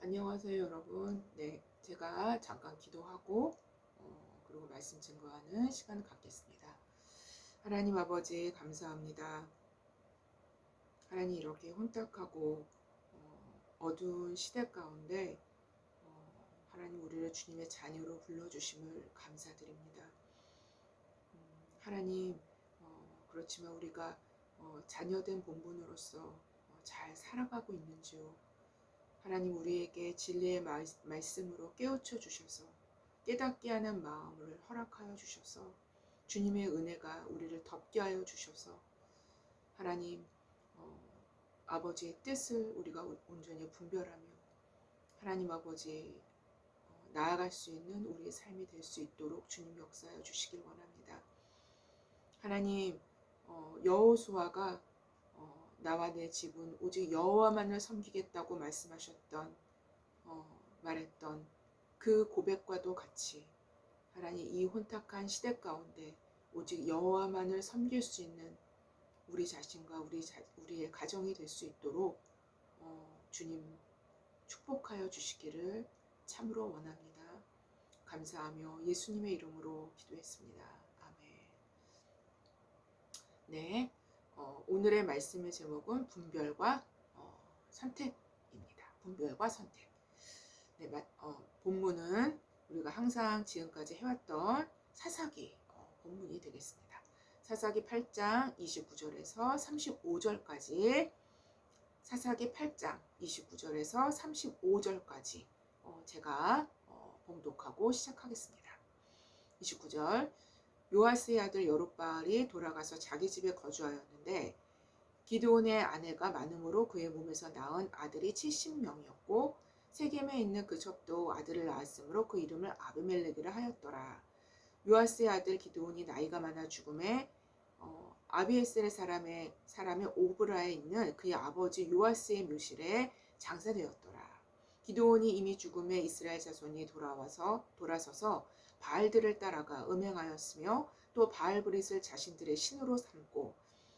안녕하세요, 여러분. 네, 제가 잠깐 기도하고 그리고 말씀 증거하는 시간을 갖겠습니다. 하나님 아버지 감사합니다. 하나님 이렇게 혼탁하고 어두운 시대 가운데 하나님 우리를 주님의 자녀로 불러주심을 감사드립니다. 하나님 그렇지만 우리가 자녀된 본분으로서 잘 살아가고 있는지요. 하나님 우리에게 진리의 말씀으로 깨우쳐 주셔서 깨닫게 하는 마음을 허락하여 주셔서 주님의 은혜가 우리를 덮게 하여 주셔서 하나님 아버지의 뜻을 우리가 온전히 분별하며 하나님 아버지 나아갈 수 있는 우리의 삶이 될 수 있도록 주님 역사하여 주시길 원합니다. 하나님 여호수아가 나와 내 집은 오직 여호와만을 섬기겠다고 말했던 그 고백과도 같이 하나님 이 혼탁한 시대 가운데 오직 여호와만을 섬길 수 있는 우리 자신과 우리의 가정이 될 수 있도록 주님 축복하여 주시기를 참으로 원합니다. 감사하며 예수님의 이름으로 기도했습니다. 아멘. 네, 오늘의 말씀의 제목은 분별과 선택입니다. 분별과 선택. 네, 본문은 우리가 항상 지금까지 해왔던 사사기 본문이 되겠습니다. 사사기 8장 29절에서 35절까지 사사기 8장 29절에서 35절까지 제가 봉독하고 시작하겠습니다. 29절 요아스의 아들 여룹바알이 돌아가서 자기 집에 거주하였는데 기드온의 아내가 많음으로 그의 몸에서 낳은 아들이 70명이었고 세겜에 있는 그 첩도 아들을 낳았으므로 그 이름을 아비멜렉이라 하였더라. 요아스의 아들 기드온이 나이가 많아 죽음에 아비에셀의 사람의 오브라에 있는 그의 아버지 요아스의 묘실에 장사되었더라. 기드온이 이미 죽음에 이스라엘 자손이 돌아서서 바알들을 따라가 음행하였으며 또 바알브릿을 자신들의 신으로 삼고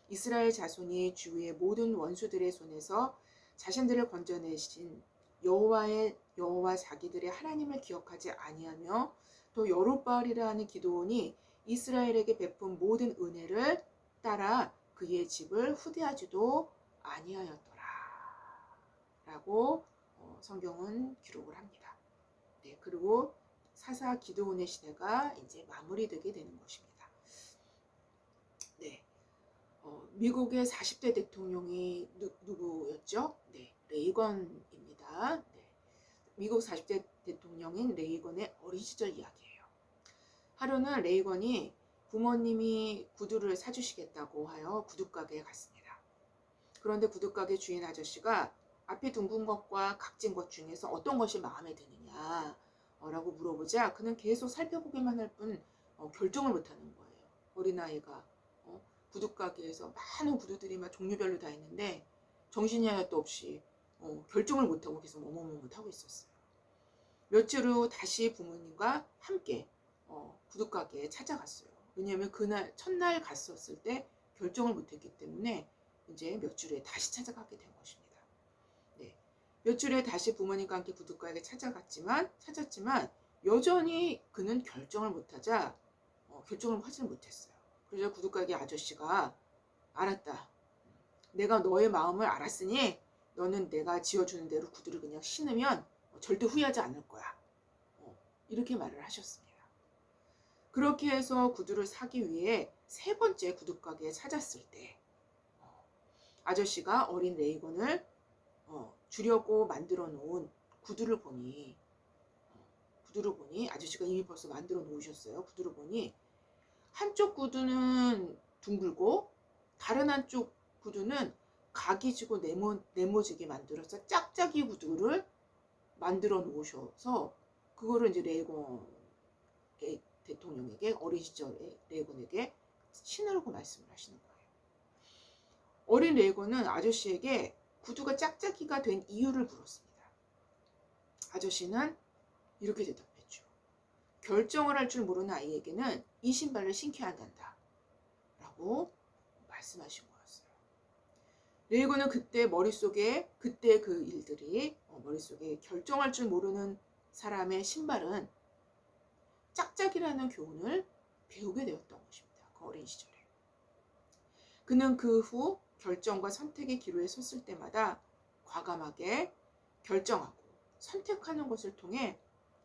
이스라엘 자손이 주위의 모든 원수들의 손에서 자신들을 건져내신 여호와 자기들의 하나님을 기억하지 아니하며 또 여룹바알이라 하는 기드온이 이스라엘에게 베푼 모든 은혜를 따라 그의 집을 후대하지도 아니하였더라 라고 성경은 기록을 합니다. 네, 그리고 사사 기드온의 시대가 이제 마무리되게 되는 것입니다. 네, 미국의 40대 대통령이 누구였죠? 네, 레이건입니다. 네, 미국 40대 대통령인 레이건의 어린 시절 이야기예요. 하루는 레이건이 부모님이 구두를 사주시겠다고 하여 구두가게에 갔습니다. 그런데 구두가게 주인 아저씨가 앞에 둥근 것과 각진 것 중에서 어떤 것이 마음에 드느냐 라고 물어보자 그는 계속 살펴보기만 할 뿐 결정을 못하는 거예요. 어린아이가 구두가게에서 많은 구두들이 막 종류별로 다 있는데 정신이 하나도 없이 결정을 못하고 계속 머뭇머뭇하고 있었어요. 며칠 후 다시 부모님과 함께 구두가게에 찾아갔어요. 왜냐하면 그날 첫날 갔었을 때 결정을 못했기 때문에 이제 며칠 후에 다시 찾아가게 된 것입니다. 네, 며칠 후에 다시 부모님과 함께 구두가게에 찾았지만 여전히 그는 결정을 못하자 결정을 하지는 못했어요. 그래서 구두가게 아저씨가 알았다. 내가 너의 마음을 알았으니 너는 내가 지어주는 대로 구두를 그냥 신으면 절대 후회하지 않을 거야. 이렇게 말을 하셨습니다. 그렇게 해서 구두를 사기 위해 세 번째 구두가게에 찾았을 때 아저씨가 어린 레이건을 주려고 만들어 놓은 구두를 보니 아저씨가 이미 벌써 만들어 놓으셨어요. 구두를 보니 한쪽 구두는 둥글고 다른 한쪽 구두는 각이 지고 네모지게 만들어서 짝짝이 구두를 만들어 놓으셔서 그거를 이제 레이건 대통령에게 어린 시절에 레이건에게 신으라고 말씀을 하시는 거예요. 어린 레이건은 아저씨에게 구두가 짝짝이가 된 이유를 물었습니다. 아저씨는 이렇게 대답했죠. 결정을 할 줄 모르는 아이에게는 이 신발을 신겨야 한단다 라고 말씀하신 거였어요. 레이건은 그때 머릿속에 그때 그 일들이 머릿속에 결정할 줄 모르는 사람의 신발은 짝짝이라는 교훈을 배우게 되었던 것입니다. 그 어린 시절에. 그는 그 후 결정과 선택의 기로에 섰을 때마다 과감하게 결정하고 선택하는 것을 통해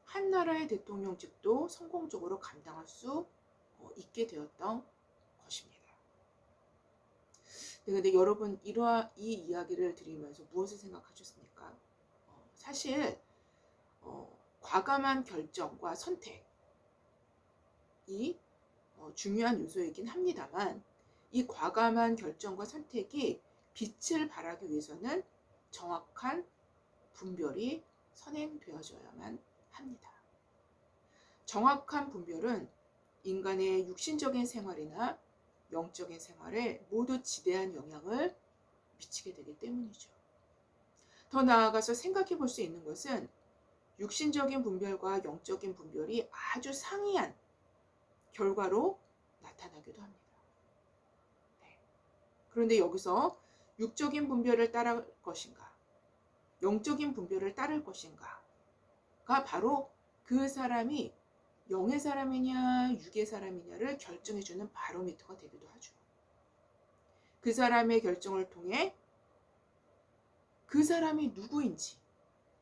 한 나라의 대통령직도 성공적으로 감당할 수 있게 되었던 것입니다. 근데 여러분 이 이야기를 들으면서 무엇을 생각하셨습니까? 사실 과감한 결정과 선택이 중요한 요소이긴 합니다만 이 과감한 결정과 선택이 빛을 발하기 위해서는 정확한 분별이 선행되어져야만 합니다. 정확한 분별은 인간의 육신적인 생활이나 영적인 생활에 모두 지대한 영향을 미치게 되기 때문이죠. 더 나아가서 생각해 볼 수 있는 것은 육신적인 분별과 영적인 분별이 아주 상이한 결과로 나타나기도 합니다. 네. 그런데 여기서 육적인 분별을 따를 것인가, 영적인 분별을 따를 것인가가 바로 그 사람이 영의 사람이냐 육의 사람이냐를 결정해주는 바로미터가 되기도 하죠. 그 사람의 결정을 통해 그 사람이 누구인지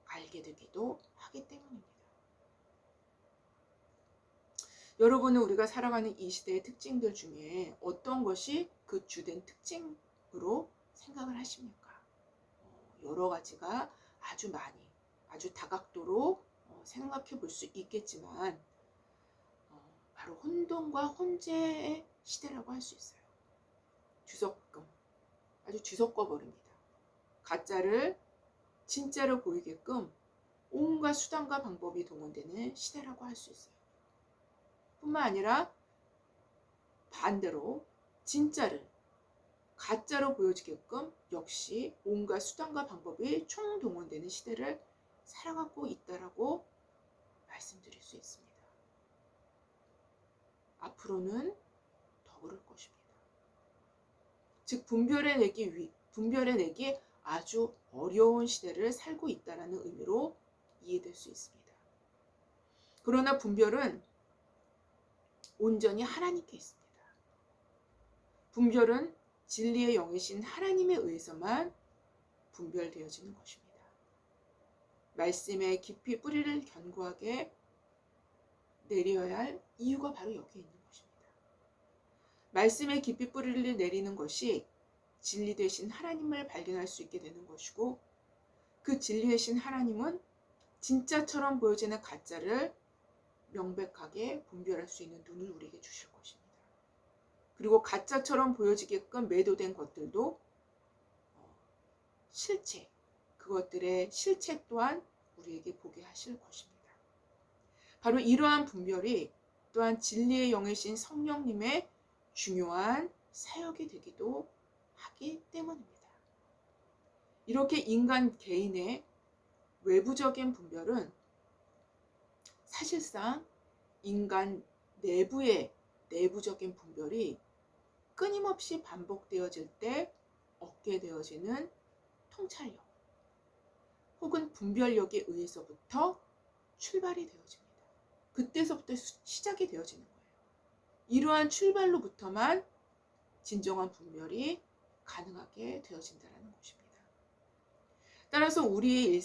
알게 되기도 하기 때문입니다. 여러분은 우리가 살아가는 이 시대의 특징들 중에 어떤 것이 그 주된 특징으로 생각을 하십니까? 여러 가지가 아주 많이, 아주 다각도로 생각해 볼 수 있겠지만 바로 혼돈과 혼재의 시대라고 할 수 있어요. 뒤섞음, 아주 뒤섞어 버립니다. 가짜를 진짜로 보이게끔 온갖 수단과 방법이 동원되는 시대라고 할 수 있어요. 뿐만 아니라 반대로 진짜를 가짜로 보여지게끔 역시 온갖 수단과 방법이 총동원되는 시대를 살아가고 있다라고 말씀드릴 수 있습니다. 앞으로는 더 그럴 것입니다. 즉 분별해내기 아주 어려운 시대를 살고 있다는 의미로 이해될 수 있습니다. 그러나 분별은 온전히 하나님께 있습니다. 분별은 진리의 영이신 하나님에 의해서만 분별되어지는 것입니다. 말씀에 깊이 뿌리를 견고하게 내려야 할 이유가 바로 여기에 있는 것입니다. 말씀에 깊이 뿌리를 내리는 것이 진리 되신 하나님을 발견할 수 있게 되는 것이고 그 진리 되신 하나님은 진짜처럼 보여지는 가짜를 명백하게 분별할 수 있는 눈을 우리에게 주실 것입니다. 그리고 가짜처럼 보여지게끔 매도된 것들도 실체, 그것들의 실체 또한 우리에게 보게 하실 것입니다. 바로 이러한 분별이 또한 진리의 영이신 성령님의 중요한 사역이 되기도 하기 때문입니다. 이렇게 인간 개인의 외부적인 분별은 사실상 인간 내부의 내부적인 분별이 끊임없이 반복되어질 때 얻게 되어지는 통찰력 혹은 분별력에 의해서부터 출발이 되어집니다. 그때서부터 시작이 되어지는 거예요. 이러한 출발로부터만 진정한 분별이 가능하게 되어진다는 것입니다. 따라서 우리의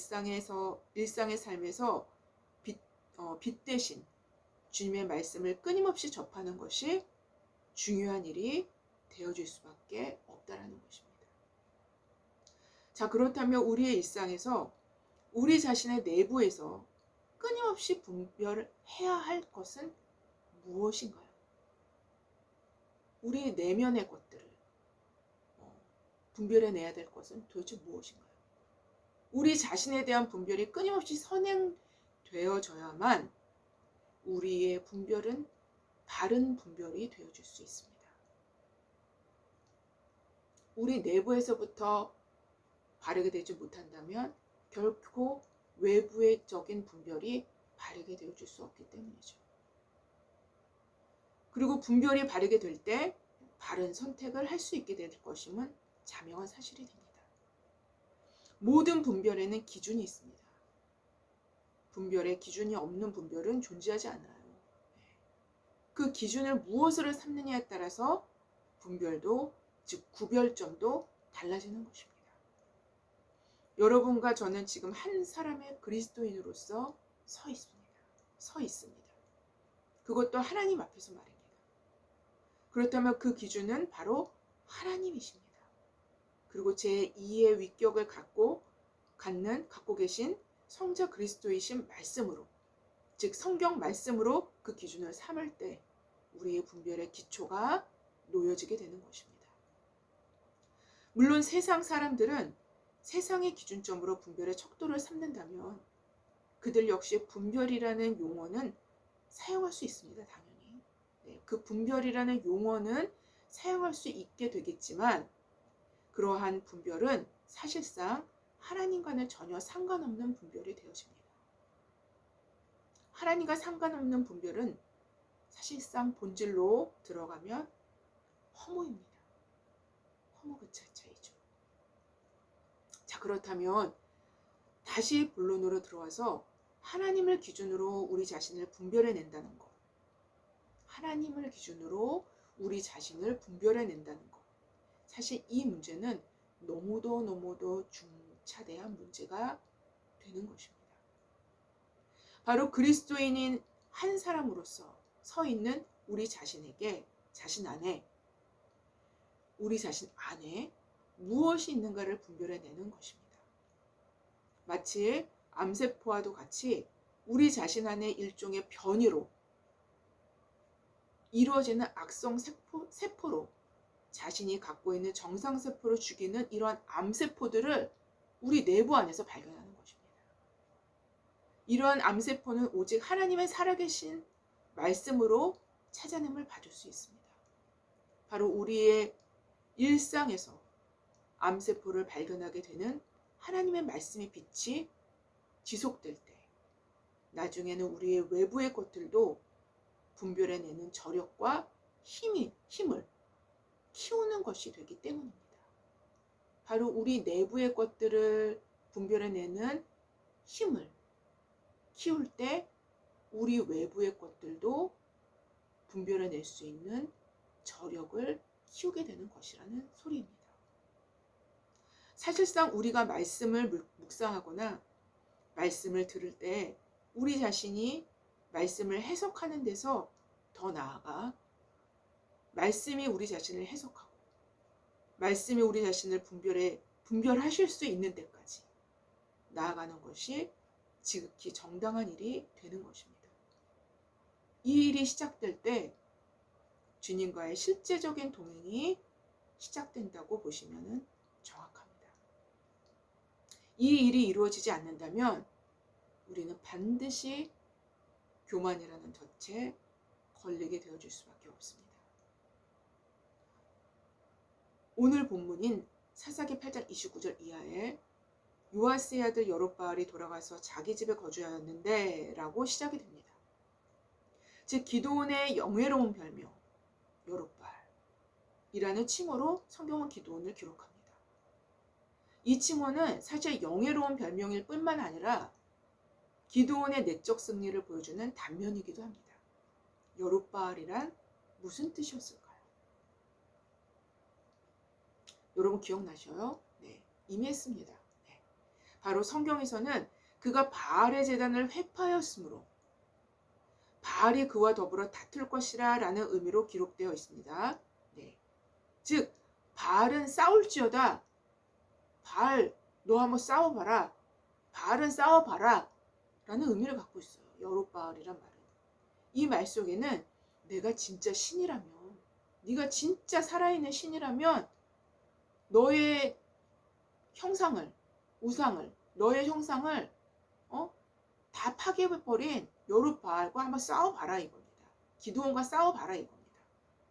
일상의 삶에서 빛 대신 주님의 말씀을 끊임없이 접하는 것이 중요한 일이 되어질 수밖에 없다는 것입니다. 자, 그렇다면 우리의 일상에서 우리 자신의 내부에서 끊임없이 분별해야 할 것은 무엇인가요? 우리 내면의 것들을 분별해내야 될 것은 도대체 무엇인가요? 우리 자신에 대한 분별이 끊임없이 선행되어져야만 우리의 분별은 바른 분별이 되어줄 수 있습니다. 우리 내부에서부터 바르게 되지 못한다면 결코 외부적인 분별이 바르게 되어줄 수 없기 때문이죠. 그리고 분별이 바르게 될 때 바른 선택을 할 수 있게 될 것임은 자명한 사실이 됩니다. 모든 분별에는 기준이 있습니다. 분별에 기준이 없는 분별은 존재하지 않아요. 그 기준을 무엇으로 삼느냐에 따라서 분별도, 즉 구별점도 달라지는 것입니다. 여러분과 저는 지금 한 사람의 그리스도인으로서 서 있습니다. 그것도 하나님 앞에서 말입니다. 그렇다면 그 기준은 바로 하나님이십니다. 그리고 제2의 위격을 갖고 계신 성자 그리스도이신 말씀으로, 즉 성경 말씀으로 그 기준을 삼을 때 우리의 분별의 기초가 놓여지게 되는 것입니다. 물론 세상 사람들은 세상의 기준점으로 분별의 척도를 삼는다면 그들 역시 분별이라는 용어는 사용할 수 있습니다. 당연히. 그 분별이라는 용어는 사용할 수 있게 되겠지만 그러한 분별은 사실상 하나님과는 전혀 상관없는 분별이 되어집니다. 하나님과 상관없는 분별은 사실상 본질로 들어가면 허무입니다. 허무 그 자체이죠. 자, 그렇다면 다시 본론으로 들어와서 하나님을 기준으로 우리 자신을 분별해낸다는 것. 하나님을 기준으로 우리 자신을 분별해낸다는 것. 사실 이 문제는 너무도 중차대한 문제가 되는 것입니다. 바로 그리스도인인 한 사람으로서 서 있는 우리 자신에게, 우리 자신 안에 무엇이 있는가를 분별해내는 것입니다. 마치 암세포와도 같이 우리 자신 안에 일종의 변이로 이루어지는 악성 세포로 자신이 갖고 있는 정상세포를 죽이는 이러한 암세포들을 우리 내부 안에서 발견하는 것입니다. 이러한 암세포는 오직 하나님의 살아계신 말씀으로 찾아냄을 받을 수 있습니다. 바로 우리의 일상에서 암세포를 발견하게 되는 하나님의 말씀의 빛이 지속될 때 나중에는 우리의 외부의 것들도 분별해내는 저력과 힘을 키우는 것이 되기 때문입니다. 바로 우리 내부의 것들을 분별해내는 힘을 키울 때 우리 외부의 것들도 분별해낼 수 있는 저력을 키우게 되는 것이라는 소리입니다. 사실상 우리가 말씀을 묵상하거나 말씀을 들을 때 우리 자신이 말씀을 해석하는 데서 더 나아가 말씀이 우리 자신을 해석하고 말씀이 우리 자신을 분별하실 수 있는 데까지 나아가는 것이 지극히 정당한 일이 되는 것입니다. 이 일이 시작될 때 주님과의 실제적인 동행이 시작된다고 보시면 정확합니다. 이 일이 이루어지지 않는다면 우리는 반드시 교만이라는 덫에 걸리게 되어질 수밖에 없습니다. 오늘 본문인 사사기 8장 29절 이하에 요아스의 아들 여롯바알이 돌아가서 자기 집에 거주하였는데 라고 시작이 됩니다. 즉 기드온의 영예로운 별명 여롯바알이라는 칭호로 성경은 기드온을 기록합니다. 이 칭호는 사실 영예로운 별명일 뿐만 아니라 기드온의 내적 승리를 보여주는 단면이기도 합니다. 여롯바알이란 무슨 뜻이었을까요? 여러분 기억나셔요? 네, 이미 했습니다. 네. 바로 성경에서는 그가 바알의 제단을 회파하였으므로 바알이 그와 더불어 다툴 것이라 라는 의미로 기록되어 있습니다. 네. 즉 바알은 싸울지어다. 바알 너 한번 싸워봐라. 바알은 싸워봐라 라는 의미를 갖고 있어요. 여롯바알이란 말은. 이 말 속에는 내가 진짜 신이라면, 네가 진짜 살아있는 신이라면 너의 형상을, 우상을, 너의 형상을 다 파괴해버린 여롯바알과 한번 싸워봐라 이겁니다. 기드온과 싸워봐라 이겁니다.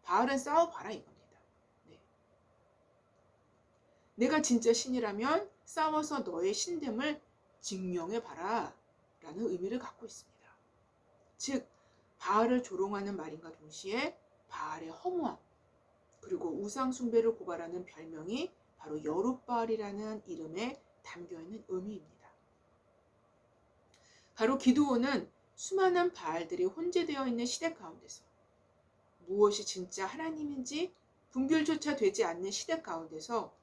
바알은 싸워봐라 이겁니다. 네. 내가 진짜 신이라면 싸워서 너의 신됨을 증명해봐라 라는 의미를 갖고 있습니다. 즉 바알을 조롱하는 말인가 동시에 바알의 허무함 그리고 우상 숭배를 고발하는 별명이 바로 여롯바알이라는 이름의 담겨있는 의미입니다. 바로 기드온은 수많은 바알들이 혼재되어 있는 시대 가운데서 무엇이 진짜 하나님인지 분별조차 되지 않는 시대 가운데서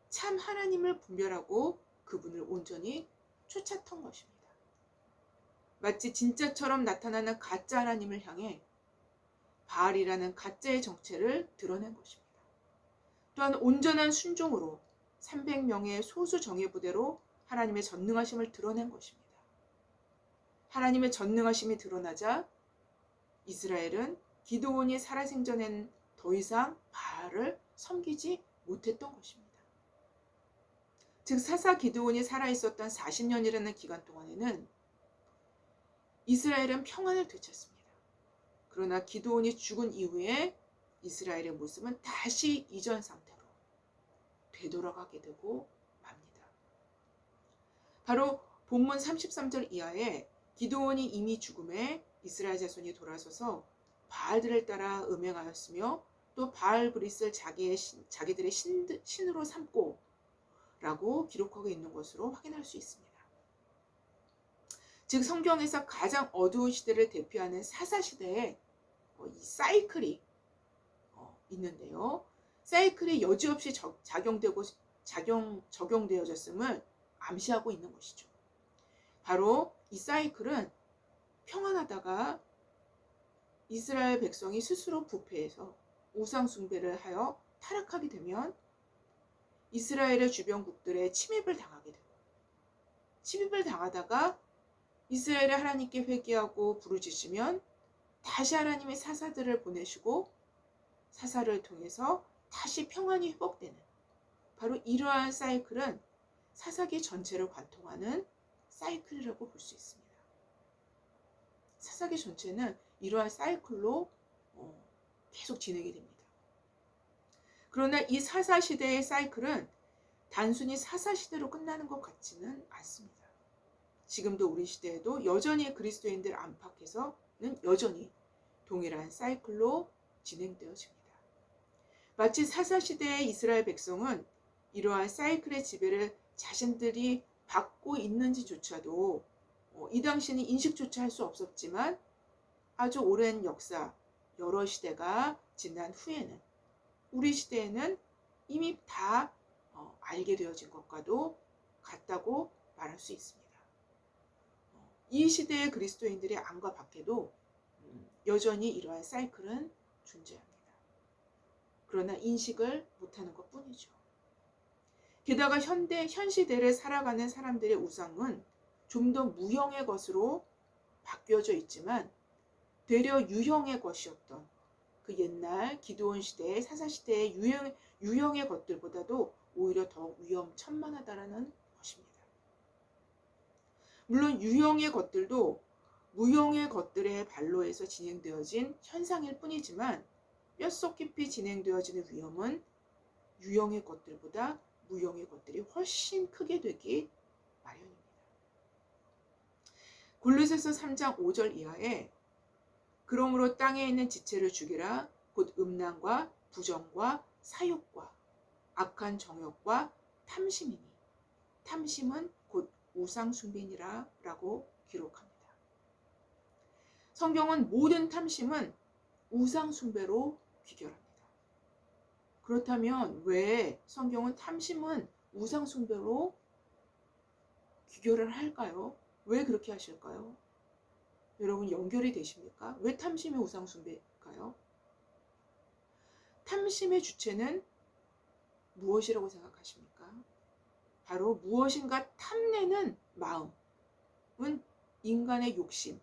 참 하나님을 분별하고 그분을 온전히 쫓았던 것입니다. 마치 진짜처럼 나타나는 가짜 하나님을 향해 바알이라는 가짜의 정체를 드러낸 것입니다. 또한 온전한 순종으로 300명의 소수 정예부대로 하나님의 전능하심을 드러낸 것입니다. 하나님의 전능하심이 드러나자 이스라엘은 기드온이 살아생전엔 더 이상 바알을 섬기지 못했던 것입니다. 즉 사사 기드온이 살아있었던 40년이라는 기간 동안에는 이스라엘은 평안을 되찾습니다. 그러나 기드온이 죽은 이후에 이스라엘의 모습은 다시 이전 상태로 되돌아가게 되고 맙니다. 바로 본문 33절 이하에 기드온이 이미 죽음에 이스라엘 자손이 돌아서서 바알들을 따라 음행하였으며 또 바알 브릿을 자기들의 신으로 삼고 라고 기록하고 있는 것으로 확인할 수 있습니다. 즉 성경에서 가장 어두운 시대를 대표하는 사사시대에 이 사이클이 있는데요. 사이클이 여지없이 적용되어졌음을 암시하고 있는 것이죠. 바로 이 사이클은 평안하다가 이스라엘 백성이 스스로 부패해서 우상 숭배를 하여 타락하게 되면 이스라엘의 주변국들의 침입을 당하게 되고, 침입을 당하다가 이스라엘의 하나님께 회개하고 부르짖으면 다시 하나님의 사사들을 보내시고 사사를 통해서 다시 평안이 회복되는, 바로 이러한 사이클은 사사기 전체를 관통하는 사이클이라고 볼 수 있습니다. 사사기 전체는 이러한 사이클로 계속 진행이 됩니다. 그러나 이 사사시대의 사이클은 단순히 사사시대로 끝나는 것 같지는 않습니다. 지금도 우리 시대에도 여전히 그리스도인들 안팎에서는 여전히 동일한 사이클로 진행되어집니다. 마치 사사시대의 이스라엘 백성은 이러한 사이클의 지배를 자신들이 받고 있는지조차도 이 당시는 인식조차 할 수 없었지만 아주 오랜 역사, 여러 시대가 지난 후에는 우리 시대에는 이미 다 알게 되어진 것과도 같다고 말할 수 있습니다. 이 시대의 그리스도인들의 안과 밖에도 여전히 이러한 사이클은 존재합니다. 그러나 인식을 못하는 것뿐이죠. 게다가 현 시대를 살아가는 사람들의 우상은 좀 더 무형의 것으로 바뀌어져 있지만 되려 유형의 것이었던 그 옛날 기드온 시대의 사사시대의 유형의 것들보다도 오히려 더 위험천만하다라는 것입니다. 물론 유형의 것들도 무형의 것들의 발로에서 진행되어진 현상일 뿐이지만 뼛속 깊이 진행되어지는 위험은 유형의 것들보다 무형의 것들이 훨씬 크게 되기 마련입니다. 골로새서 3장 5절 이하에 그러므로 땅에 있는 지체를 죽이라 곧 음란과 부정과 사욕과 악한 정욕과 탐심이니 탐심은 곧 우상 숭배니라 라고 기록합니다. 성경은 모든 탐심은 우상 숭배로 귀결합니다. 그렇다면 왜 성경은 탐심은 우상 숭배로 귀결을 할까요? 왜 그렇게 하실까요? 여러분 연결이 되십니까? 왜 탐심이 우상 숭배일까요? 탐심의 주체는 무엇이라고 생각하십니까? 바로 무엇인가 탐내는 마음은 인간의 욕심,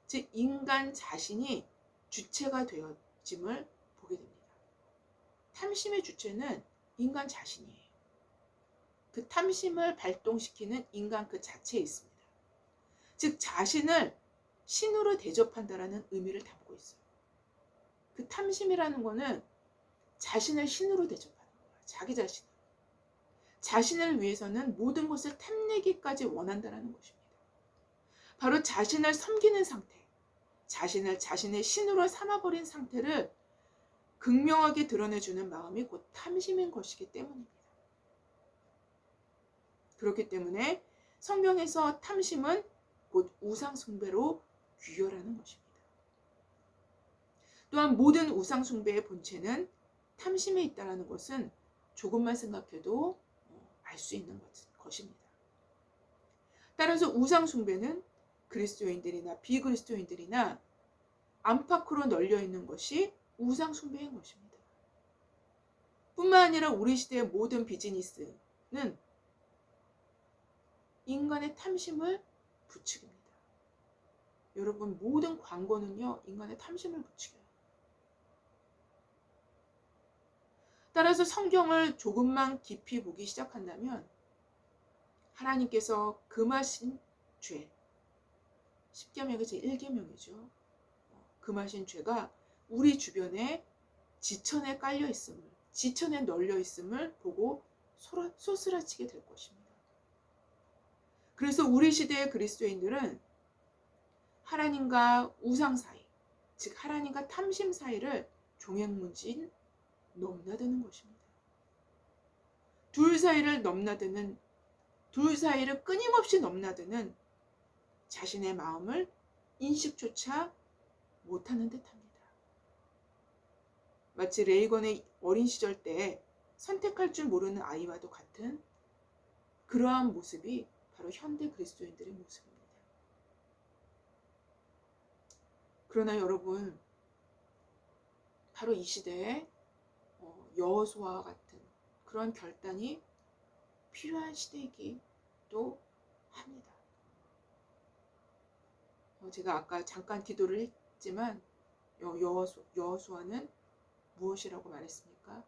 즉 인간 자신이 주체가 되어짐을 보게 됩니다. 탐심의 주체는 인간 자신이에요. 그 탐심을 발동시키는 인간 그 자체에 있습니다. 즉 자신을 신으로 대접한다라는 의미를 담고 있어요. 그 탐심이라는 거는 자신을 신으로 대접하는 거예요. 자기 자신을. 자신을 위해서는 모든 것을 탐내기까지 원한다는 것입니다. 바로 자신을 섬기는 상태, 자신을 자신의 신으로 삼아버린 상태를 극명하게 드러내주는 마음이 곧 탐심인 것이기 때문입니다. 그렇기 때문에 성경에서 탐심은 곧 우상숭배로 귀결하는 것입니다. 또한 모든 우상숭배의 본체는 탐심에 있다는 것은 조금만 생각해도 알 수 있는 것입니다. 따라서 우상숭배는 그리스도인들이나 비그리스도인들이나 안팎으로 널려 있는 것이 우상숭배인 것입니다. 뿐만 아니라 우리 시대의 모든 비즈니스는 인간의 탐심을 부추깁니다. 여러분, 모든 광고는요, 인간의 탐심을 부추겨요. 따라서 성경을 조금만 깊이 보기 시작한다면 하나님께서 금하신 죄, 십계명의 제1계명이죠. 금하신 죄가 우리 주변에 지천에 깔려 있음을, 지천에 널려 있음을 보고 소스라치게 될 것입니다. 그래서 우리 시대의 그리스도인들은 하나님과 우상 사이, 즉 하나님과 탐심 사이를 종횡무진 넘나드는 것입니다. 둘 사이를 끊임없이 넘나드는 자신의 마음을 인식조차 못하는 듯합니다. 마치 레이건의 어린 시절 때 선택할 줄 모르는 아이와도 같은 그러한 모습이 바로 현대 그리스도인들의 모습입니다. 그러나 여러분, 바로 이 시대에 여호수아와 같은 그런 결단이 필요한 시대이기도 합니다. 제가 아까 잠깐 기도를 했지만 여호수아는 무엇이라고 말했습니까?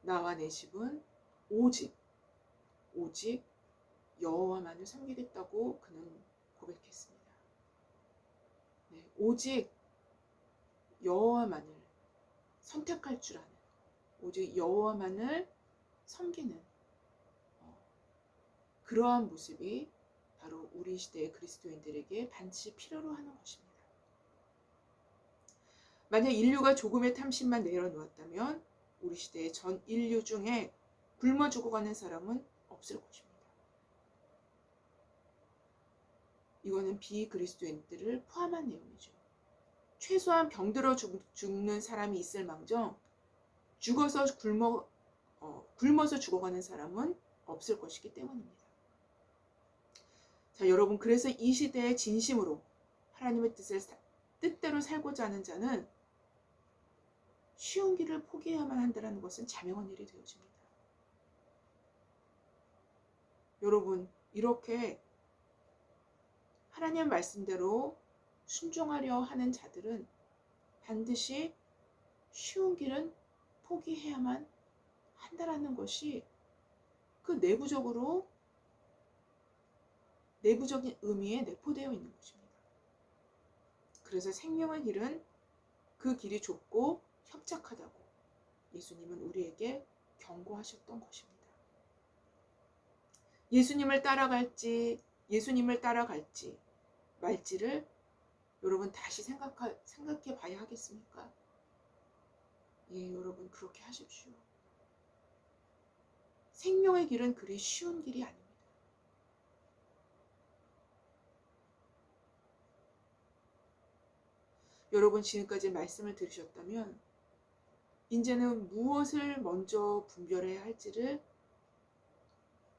나와 내 집은 오직 여호와만을 섬기겠다고 그는 고백했습니다. 네, 오직 여호와만을 선택할 줄 아는, 오직 여호와만을 섬기는 그러한 모습이 바로 우리 시대의 그리스도인들에게 반드시 필요로 하는 것입니다. 만약 인류가 조금의 탐심만 내려놓았다면 우리 시대의 전 인류 중에 굶어 죽어가는 사람은 없을 것입니다. 이거는 비그리스도인들을 포함한 내용이죠. 최소한 병들어 죽는 사람이 있을 망정 굶어서 죽어가는 사람은 없을 것이기 때문입니다. 자, 여러분, 그래서 이 시대에 진심으로 하나님의 뜻대로 살고자 하는 자는 쉬운 길을 포기해야만 한다는 것은 자명한 일이 되어집니다. 여러분, 이렇게 하나님의 말씀대로 순종하려 하는 자들은 반드시 쉬운 길은 포기해야만 한다라는 것이 그 내부적인 의미에 내포되어 있는 것입니다. 그래서 생명의 길은 그 길이 좁고 협착하다고 예수님은 우리에게 경고하셨던 것입니다. 예수님을 따라갈지 말지를 여러분 다시 생각해 봐야 하겠습니까? 예, 여러분 그렇게 하십시오. 생명의 길은 그리 쉬운 길이 아닙니다. 여러분 지금까지 말씀을 들으셨다면 이제는 무엇을 먼저 분별해야 할지를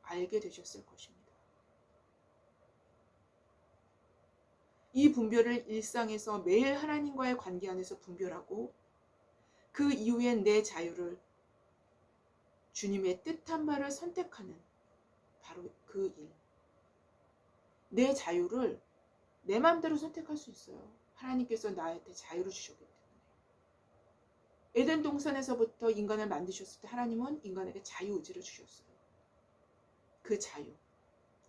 알게 되셨을 것입니다. 이 분별을 일상에서 매일 하나님과의 관계 안에서 분별하고 그 이후엔 내 자유를 주님의 뜻한 바를 선택하는 바로 그 일. 내 자유를 내 마음대로 선택할 수 있어요. 하나님께서 나한테 자유를 주셨기 때문에. 에덴 동산에서부터 인간을 만드셨을 때 하나님은 인간에게 자유의지를 주셨어요. 그 자유.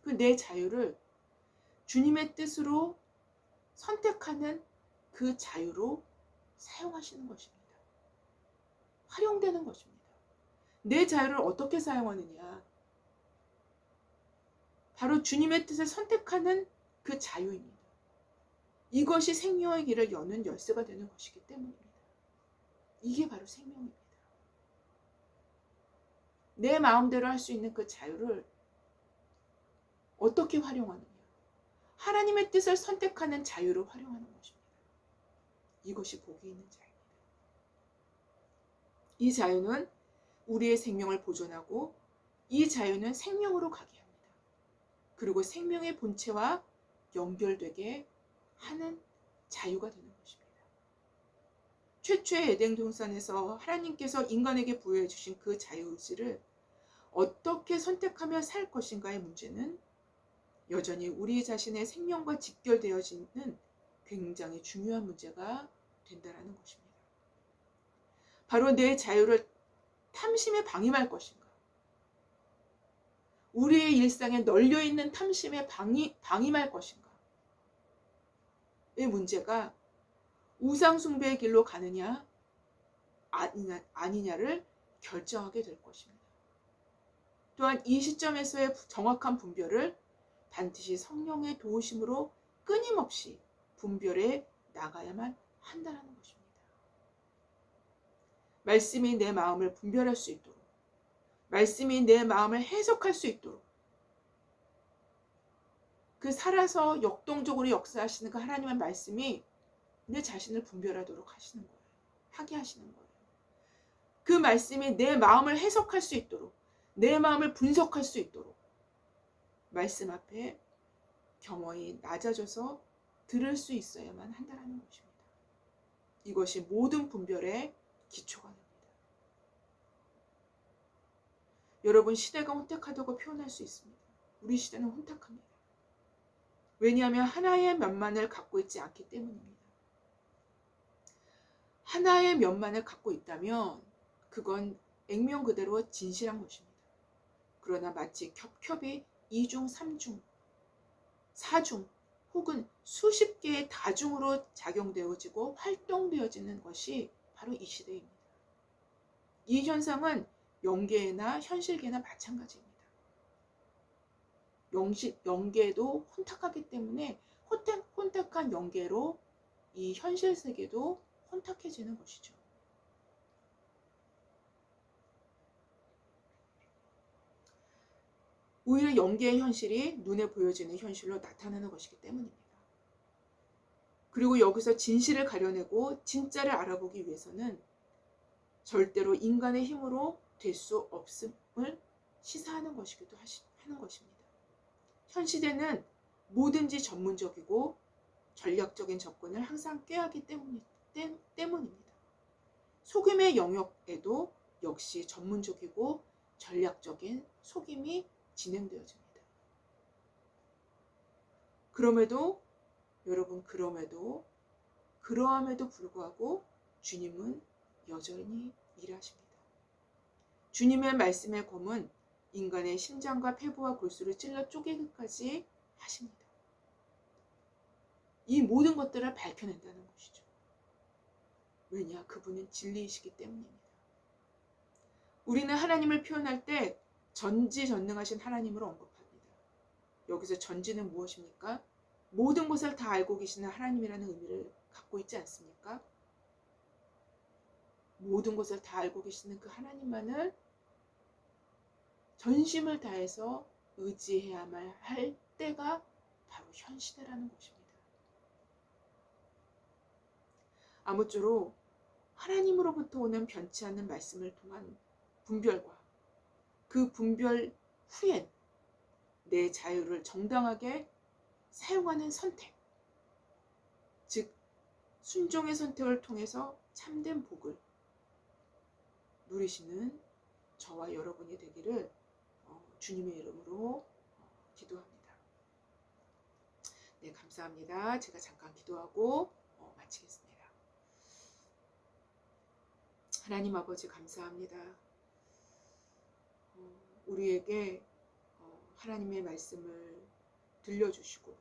그 내 자유를 주님의 뜻으로 선택하는 그 자유로 사용하시는 것입니다. 활용되는 것입니다. 내 자유를 어떻게 사용하느냐? 바로 주님의 뜻을 선택하는 그 자유입니다. 이것이 생명의 길을 여는 열쇠가 되는 것이기 때문입니다. 이게 바로 생명입니다. 내 마음대로 할 수 있는 그 자유를 어떻게 활용하느냐? 하나님의 뜻을 선택하는 자유를 활용하는 것입니다. 이것이 복이 있는 자유입니다. 이 자유는 우리의 생명을 보존하고 이 자유는 생명으로 가게 합니다. 그리고 생명의 본체와 연결되게 하는 자유가 되는 것입니다. 최초의 에덴 동산에서 하나님께서 인간에게 부여해 주신 그 자유의지를 어떻게 선택하며 살 것인가의 문제는 여전히 우리 자신의 생명과 직결되어지는 굉장히 중요한 문제가 된다는 것입니다. 바로 내 자유를 탐심에 방임할 것인가? 우리의 일상에 널려있는 탐심에 방임할 것인가? 의 문제가 우상숭배의 길로 가느냐 아니냐를 결정하게 될 것입니다. 또한 이 시점에서의 정확한 분별을 반드시 성령의 도우심으로 끊임없이 분별해 나가야만 한다는 것입니다. 말씀이 내 마음을 분별할 수 있도록, 말씀이 내 마음을 해석할 수 있도록, 그 살아서 역동적으로 역사하시는 그 하나님의 말씀이 내 자신을 분별하도록 하시는 거예요. 하게 하시는 거예요. 그 말씀이 내 마음을 해석할 수 있도록, 내 마음을 분석할 수 있도록 말씀 앞에 겸허히 낮아져서 들을 수 있어야만 한다는 것입니다. 이것이 모든 분별의 기초가 됩니다. 여러분, 시대가 혼탁하다고 표현할 수 있습니다. 우리 시대는 혼탁합니다. 왜냐하면 하나의 면만을 갖고 있지 않기 때문입니다. 하나의 면만을 갖고 있다면 그건 액면 그대로 진실한 것입니다. 그러나 마치 겹겹이 2중, 3중, 4중 혹은 수십 개의 다중으로 작용되어지고 활동되어지는 것이 바로 이 시대입니다. 이 현상은 영계나 현실계나 마찬가지입니다. 영계도 혼탁하기 때문에 혼탁한 영계로 이 현실 세계도 혼탁해지는 것이죠. 오히려 영계의 현실이 눈에 보여지는 현실로 나타나는 것이기 때문입니다. 그리고 여기서 진실을 가려내고 진짜를 알아보기 위해서는 절대로 인간의 힘으로 될 수 없음을 시사하는 것이기도 하는 것입니다. 현 시대는 뭐든지 전문적이고 전략적인 접근을 항상 꾀하기 때문입니다. 속임의 영역에도 역시 전문적이고 전략적인 속임이 진행되어집니다. 그러함에도 불구하고 주님은 여전히 일하십니다. 주님의 말씀의 검은 인간의 심장과 폐부와 골수를 찔러 쪼개기까지 하십니다. 이 모든 것들을 밝혀낸다는 것이죠. 왜냐? 그분은 진리이시기 때문입니다. 우리는 하나님을 표현할 때 전지전능하신 하나님을 언급합니다. 여기서 전지는 무엇입니까? 모든 것을 다 알고 계시는 하나님이라는 의미를 갖고 있지 않습니까? 모든 것을 다 알고 계시는 그 하나님만을 전심을 다해서 의지해야만 할 때가 바로 현 시대라는 것입니다. 아무쪼록 하나님으로부터 오는 변치 않는 말씀을 통한 분별과 그 분별 후엔 내 자유를 정당하게 사용하는 선택, 즉 순종의 선택을 통해서 참된 복을 누리시는 저와 여러분이 되기를 주님의 이름으로 기도합니다. 네, 감사합니다. 제가 잠깐 기도하고 마치겠습니다. 하나님 아버지 감사합니다. 우리에게 하나님의 말씀을 들려주시고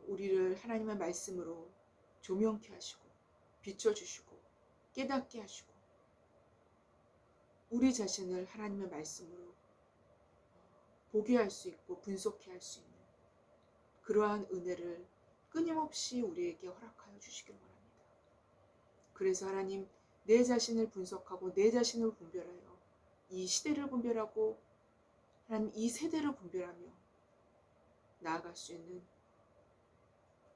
우리를 하나님의 말씀으로 조명케 하시고 비춰주시고 깨닫게 하시고 우리 자신을 하나님의 말씀으로 보게 할 수 있고 분석해 할 수 있는 그러한 은혜를 끊임없이 우리에게 허락하여 주시길 바랍니다. 그래서 하나님 내 자신을 분석하고 내 자신을 분별하여 이 시대를 분별하고 하나님 이 세대를 분별하며 나아갈 수 있는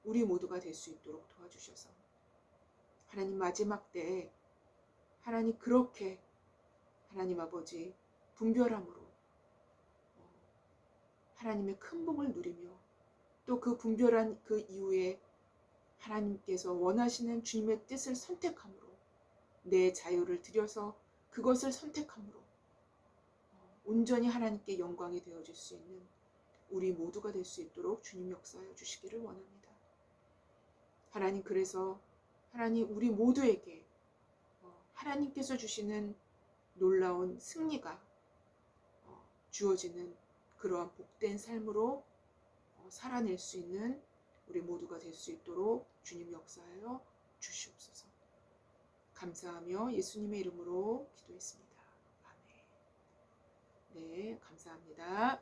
우리 모두가 될 수 있도록 도와주셔서 하나님 마지막 때에 하나님 그렇게 하나님 아버지 분별함으로 하나님의 큰 복을 누리며 또 그 분별한 그 이후에 하나님께서 원하시는 주님의 뜻을 선택함으로 내 자유를 들여서 그것을 선택함으로 온전히 하나님께 영광이 되어질 수 있는 우리 모두가 될 수 있도록 주님 역사하여 주시기를 원합니다. 하나님 그래서 하나님 우리 모두에게 하나님께서 주시는 놀라운 승리가 주어지는 그러한 복된 삶으로 살아낼 수 있는 우리 모두가 될 수 있도록 주님 역사하여 주시옵소서. 감사하며 예수님의 이름으로 기도했습니다. 아멘. 네, 감사합니다.